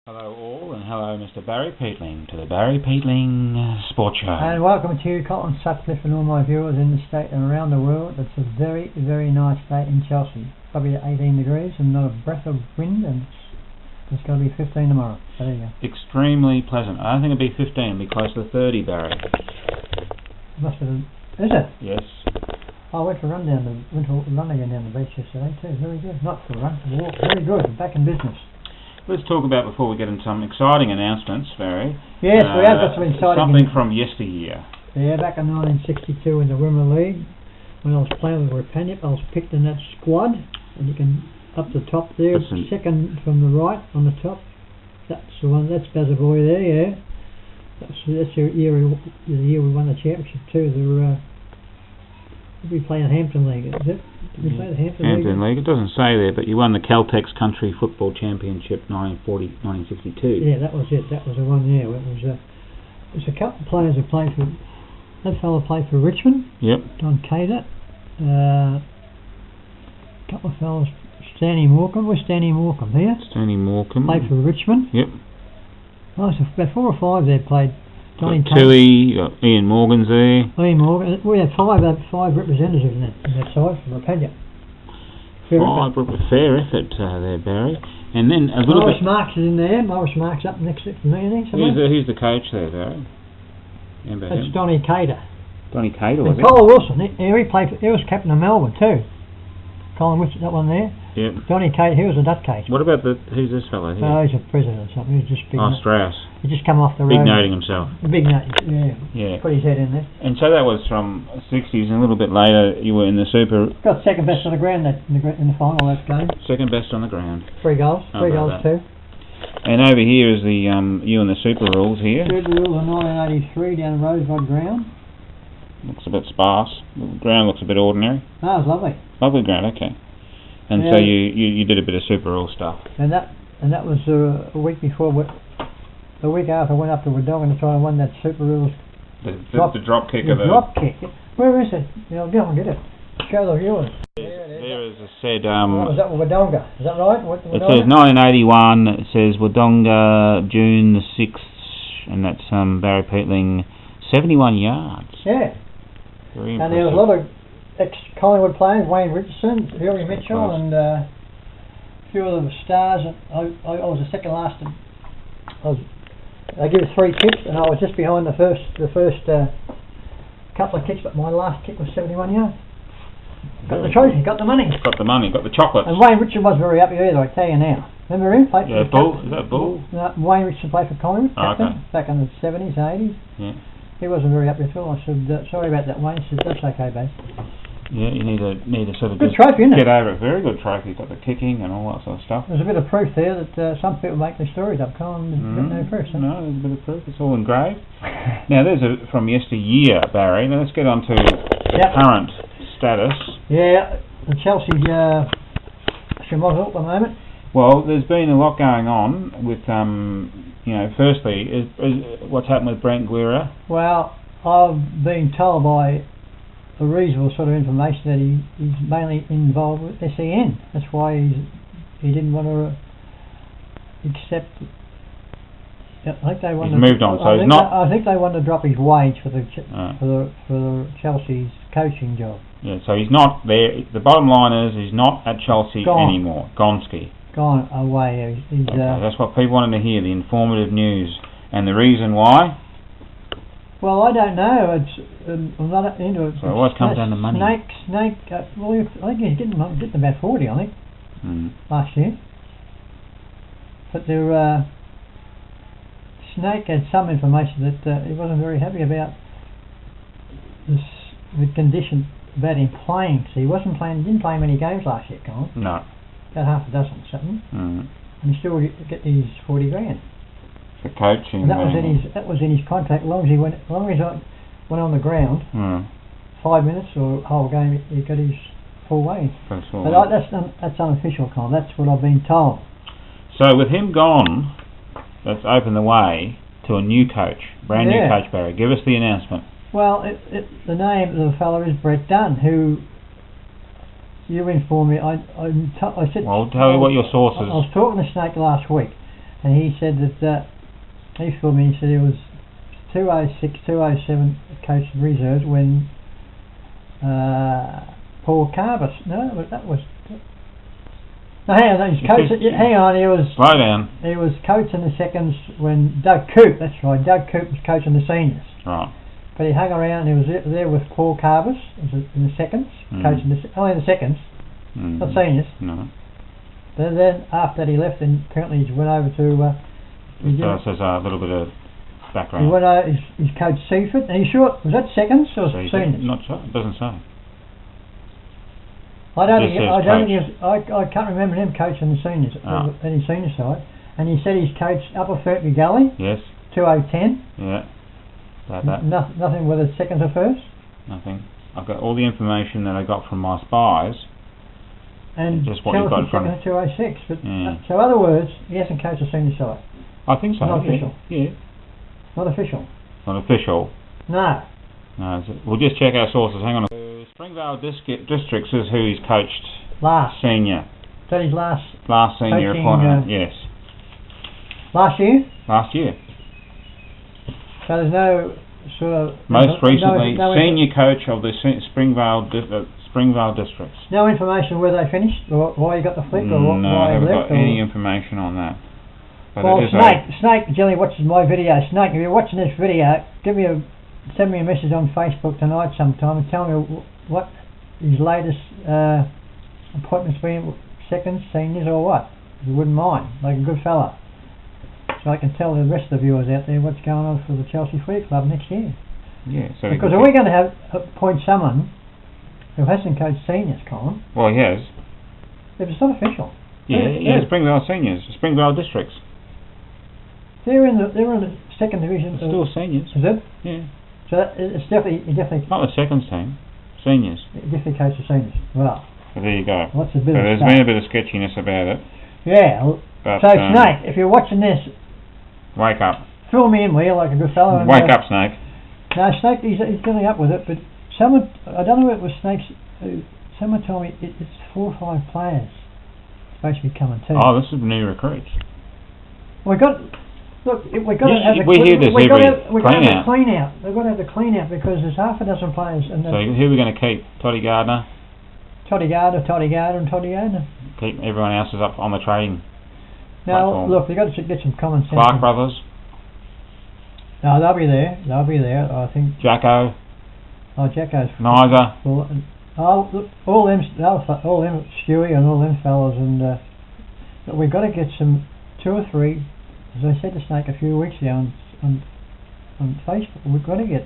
Hello all, and hello Mr. Barry Peatling to the Barry Peatling Sport Show. And welcome to Cotton, Sutcliffe and all my viewers in the state and around the world. It's a very, very nice day in Chelsea. Probably 18 degrees and not a breath of wind, and it's going to be 15 tomorrow. So there you go. Extremely pleasant. I don't think it'll be 15, it'll be close to 30, Barry. Is it? Yes. I went for a run again down the beach yesterday too. Very good. Not for a run, for a walk. Very good. I'm back in business. Let's talk about, before we get into some exciting announcements, Barry. Yes, we have got some exciting. Something from yesteryear. Yeah, back in 1962 in the Women's League, when I was playing with Rapanic, I was picked in that squad, and you can up the top there, second from the right on the top. That's the one. That's Bazavoy there. Yeah, that's the year we won the championship too. We played in Hampton League, is it? Did we play the Hampton League? It doesn't say there, but you won the Caltex Country Football Championship 1962. Yeah, that was it. That was the one there. There's a couple of players who played for. That fella played for Richmond. Yep. Don Cater. A couple of fellas. Stanley Morecambe. Where's Stanley Morecambe here? Stanley Morecambe. Played for Richmond. Yep. Oh, so about 4 or 5 there played. Johnny Tui, Ian Morgan's there. Ian Morgan. We had five representatives in that side from Rapania. Fair effort there, Barry. And then a little Morris Marks is in there. Morris Marks up next to me, I think. Who's the coach there, Barry? That's Donny Cater. Donny Cater, was it? Colin Wilson. He was captain of Melbourne too. Colin Wilson, that one there. Yep. Donny Cater, he was a Dutch coach. What about who's this fellow here? Oh, he's a president or something. He's just big. Oh, Strauss. He just come off the road. Big noting himself. Big noting, yeah. Yeah. Put his head in there. And so that was from 60s, and a little bit later you were in the Super. Got second best on the ground in the final of that game. Second best on the ground. 3 goals. 3 goals too. And over here is the you and the Super Rules here. Super Rules of 1983 down Rosebud Ground. Looks a bit sparse. The ground looks a bit ordinary. Oh, it was lovely. Lovely ground, okay. And so you did a bit of Super Rule stuff. And that was a week before. The week after I went up to Wodonga to try and win that Super Rules. The drop kick. Drop kick. Where is it? Go and get it. Show the viewers. There, as I said. Was that Wodonga? Is that right? It says 1981. It says Wodonga, June the 6th, and that's Barry Peatling, 71 yards. Yeah. Very impressive. And there was a lot of ex-Collingwood players, Wayne Richardson, Billy Mitchell, and a few of the stars. I was the second last. They gave us 3 kicks, and I was just behind the first couple of kicks, but my last kick was 71 yards. Got the trophy, got the money. Got the money, got the chocolates. And Wayne Richardson was very happy either, I tell you now. Remember him? Bull? Is that Bull? No, Wayne Richardson played for Collingwood, captain, okay. back in the 70s, 80s. Yeah. He wasn't very happy at all. I said, sorry about that, Wayne. He said, that's okay, babe. Yeah, you need to sort of good trophy, isn't it? Get over it. Very good trophy. Got the kicking and all that sort of stuff. There's a bit of proof there that some people make their stories up. Colin got no proof. So. No, there's a bit of proof. It's all engraved. Now, there's from yesteryear, Barry. Now, let's get on to the current status. Yeah, the Chelsea schmozzle at the moment. Well, there's been a lot going on with, firstly, is what's happened with Brent Guerra. Well, I've been told by a reasonable sort of information that he's mainly involved with SEN. That's why he didn't want to accept. I think they want he's moved on, so he's not. I think they want to drop his wage for the Chelsea's coaching job. Yeah, so he's not there. The bottom line is he's not at Chelsea anymore. Gonski. Gone away. Okay, that's what people wanted to hear, the informative news. And the reason why? Well, I don't know. I'm not into it. So it always comes down to money. Snake. Well, I think he's getting about 40, I think, last year. But Snake had some information that he wasn't very happy about the condition about him playing. So he didn't play many games last year, Colin. No. About half a dozen or something. And he still get his 40 grand. For coaching. And that was in his contract. As long as he went on the ground, 5 minutes or whole game, he got his full wage. But that's unofficial, Colin. That's what I've been told. So with him gone, that's opened the way to a new coach, brand new coach, Barry. Give us the announcement. Well, the name of the fellow is Brett Dunn, who you informed me. I said. Well, tell me what your source is. I was talking to Snake last week, and he said that he told me, he said it was 206, 207 coached reserves when Paul Carbis. No, that was. No, hang on, hang on. He was. Slow down. He was coaching the seconds when Doug Coop. That's right. Doug Coop was coaching the seniors. Right. But he hung around. And he was there with Paul Carbis in the seconds, coaching only the seconds, not seniors. No. But then after that he left, and apparently he went over to. So says a little bit of background. He went over. He's coached Seaford. Are you sure? Was that seconds or seniors? Not sure. It doesn't say. I can't remember him coaching the seniors, any senior side. And he said he's coached Upper Fertby Gully. Yes. 2010. Yeah. About that. Nothing with a seconds or first. Nothing. I've got all the information that I got from my spies. And just what you've got from 206. But so, in other words, he hasn't coached a senior side. I think so. Not official. Yeah. Not official. Not official. No. No. We'll just check our sources. Hang on. Springvale Districts is who he's coached. Last. Senior. Is that his last senior coaching, appointment? Yes. Last year? Last year. So there's no sort of... Most recently, senior coach of the Springvale Districts. No information where they finished, or why he got the flick, or no, why I haven't he left? got any information on that. But well, Snake generally watches my video. Snake, if you're watching this video, send me a message on Facebook tonight sometime and tell me what his latest appointments been, seconds, seniors, or what. If you wouldn't mind, like a good fella. So I can tell the rest of the viewers out there what's going on for the Chelsea Footy Club next year. Yeah. So because are we going to appoint someone who hasn't coached seniors, Colin? Well, he has. If it's not official. Yeah, Springvale Seniors, Springvale Districts. They're in the second division. It's still seniors. Is it? Yeah. So it's definitely not the second team, seniors. Definitely coaches seniors. Well. So there you go. What's a bit of there's been a bit of sketchiness about it. Yeah. But, so Snake, if you're watching this, wake up. Fill me in, will you, like a good fellow? Wake up, Snake. No, Snake, he's getting up with it, but someone, I don't know if it was Snake's, someone told me it's 4 or 5 players supposed to be coming too. Oh, this is new recruits. We've got to have the clean out. We've got to have the clean out because there's half a dozen players. And so who are we going to keep? Toddy Gardner, and Toddy Gardner. Keep everyone else is up on the trading. Now, platform. look, they've got to get some common sense. Clark Brothers. No, they'll be there. I think. Jacko. Oh, Jacko's. Nizer. All them Stewie and all them fellas, and but we've got to get some 2 or 3. As I said to Snake a few weeks ago on Facebook, we've got to get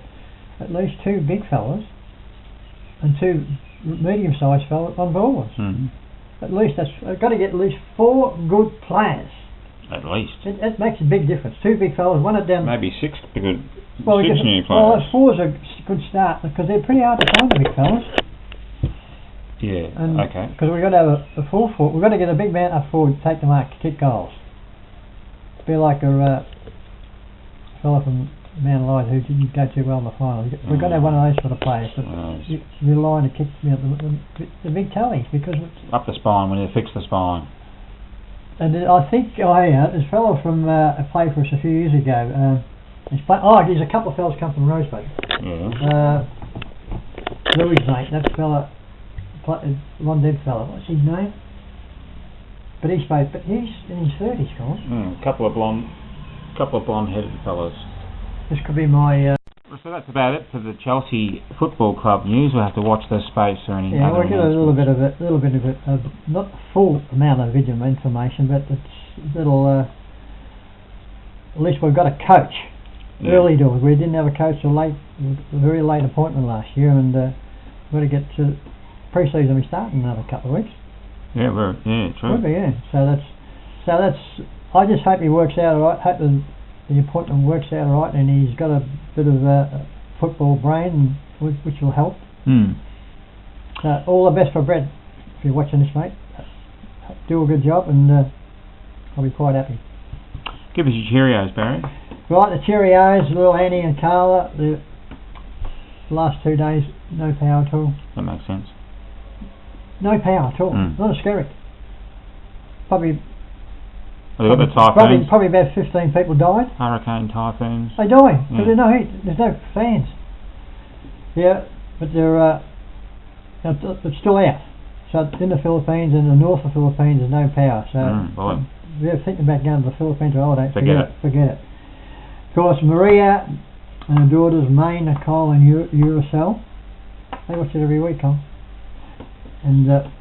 at least 2 big fellas and 2 medium-sized fellas on board. Mm-hmm. At least I've got to get at least 4 good players. At least. It makes a big difference. 2 big fellas, one of them. Maybe 6 good. Well, 6 new players. Well, 4's a good start because they're pretty hard to find, the big fellas. Yeah. Okay. Because we've got to have a full forward. We've got to get a big man up forward to take the mark, kick goals. Be like a fella from Mount Lloyd who didn't go too well in the final. We've got to have one of those sort of players. Relying to kick the big tallies because up the spine. We need to fix the spine. And I think this fellow from played for us a few years ago. There's a couple of fellas come from Rosebud. Yeah. Louis' mate, that fella, Ron Dead fella. What's his name? But he's in his 30s, Colin. Couple of blonde-headed fellas. This could be my. So that's about it for the Chelsea Football Club news. We'll have to watch the space or any. Yeah, we'll get a little bit of it, not the full amount of information, but it's little. At least we've got a coach. Yeah. Early doors. We didn't have a coach till late, a very late appointment last year, and we've got to get to pre-season. We start in another couple of weeks. Yeah, true. Would be, yeah. So that's. I just hope he works out all right. Hope the appointment works out all right, and he's got a bit of a football brain, which will help. So all the best for Brett. If you're watching this, mate, do a good job, and I'll be quite happy. Give us your Cheerios, Barry. Right, the Cheerios, little Annie and Carla. The last 2 days, no power at all. That makes sense. No power at all. Not a skerrick. Probably Well, they've got the typhoons. Probably about 15 people died. Hurricane, typhoons. They die because there's no heat. There's no fans. Yeah, but they're it's still out. So in the Philippines and the north of the Philippines, there's no power. So if you're thinking about going to the Philippines or holiday, forget it. Of course, Maria and her daughters, May, Nicole, and Uracel, they watch it every week, huh? And of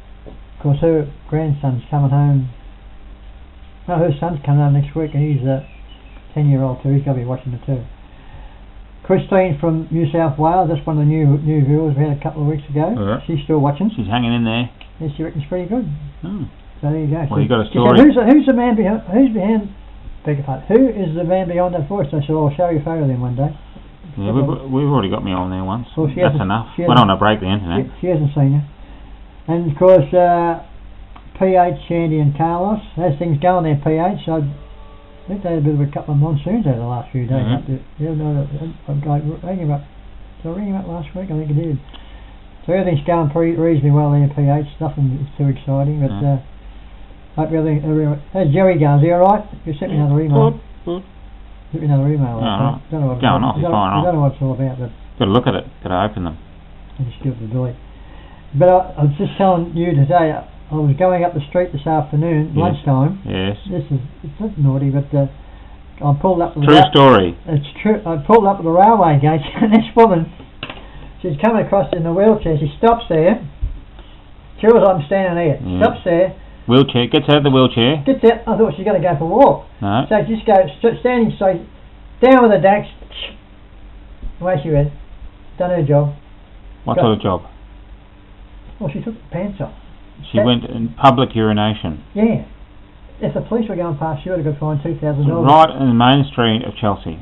course, her grandson's coming home. No, her son's coming home next week, and he's a 10-year-old too. He's going to be watching it too. Christine from New South Wales, that's one of the new viewers we had a couple of weeks ago. She's still watching. She's hanging in there. Yeah, she reckons pretty good. Oh. So there you go. Well, you got a story. Said, who's the man behind? Beg your pardon. Who is the man behind that voice? I said, I'll show you a photo of him one day. Yeah, we've already got me on there once. Well, that's enough. We don't want to break the internet. She hasn't seen you. And of course, PH, Shandy and Carlos. As things go on there, PH, I think they had a bit of a couple of monsoons over the last few days. Up there. Yeah, no, I rang him up. Did I ring him up last week? I think I did. So everything's going reasonably well there, PH. Nothing is too exciting, but hope everything. How's Jerry going? Is he alright? You sent me another email. Good. Sent me another email. Don't know what's going on. I don't know what it's all about, but got to look at it. Got to open them. I just give it a delete. But I was just telling you today. I was going up the street this afternoon, lunchtime. Yes. It's not naughty, but I pulled up. True story. It's true. I pulled up at the railway gate, and this woman, she's coming across in a wheelchair. She stops there. Sure as I'm standing there. Yeah. Stops there. Wheelchair. Gets out of the wheelchair. Gets out. I thought she's going to go for a walk. No. So just go standing straight, down with the dax. Away she went. Done her job. What sort of job? Well, she took the pants off. She went in public urination. Yeah. If the police were going past, she would have got fined $2,000. Right in the main street of Chelsea.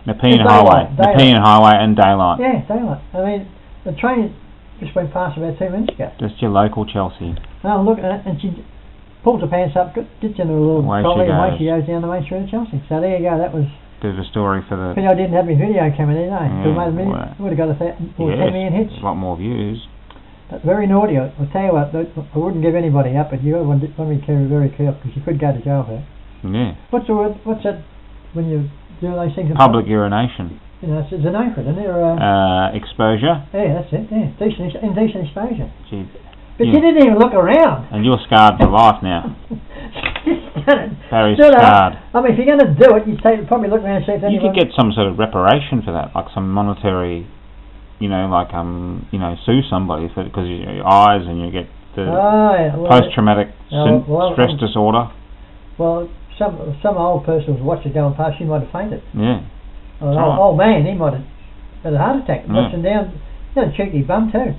Nepean Highway. Nepean Highway and daylight. Yeah, daylight. I mean, the train just went past about 2 minutes ago. Just your local Chelsea. And I'm looking at it, and she pulls her pants up, gets into a little trolley, and away she goes down the main street of Chelsea. So there you go, that was... Bit of a story for the... But I didn't have my video camera there, eh? Yeah, would have got 10 million hits. A lot more views. But very naughty. I'll tell you what, I wouldn't give anybody up, but you want to be very careful, because you could go to jail for that. Yeah. What's the word? What's that when you do those things? Public urination. You know, there's a name for it, isn't there? Exposure. Yeah, that's it. Yeah, indecent exposure. Gee, but you didn't even look around. And you're scarred for life now. Very scarred. I mean, if you're going to do it, you'd probably look around and see if anyone... You could get some sort of reparation for that, like some monetary, sue somebody because your eyes, and you get the post-traumatic stress disorder. Well, some old person was watching going past, she might have fainted. Yeah. Old man, he might have had a heart attack. Watching down, he had a cheeky bum too.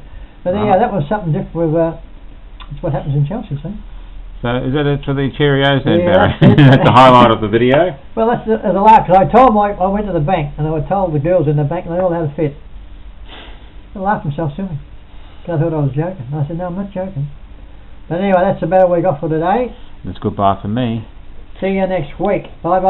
But yeah, that was something different with, that's what happens in Chelsea, see? So is that it for the Cheerios then, Barry? That's the highlight of the video? Well, that's a laugh, because I told them I went to the bank, and I told the girls in the bank, and they all had a fit. They laughed themselves silly. I thought I was joking. I said, no, I'm not joking. But anyway, that's about all we got for today. That's goodbye for me. See you next week. Bye-bye.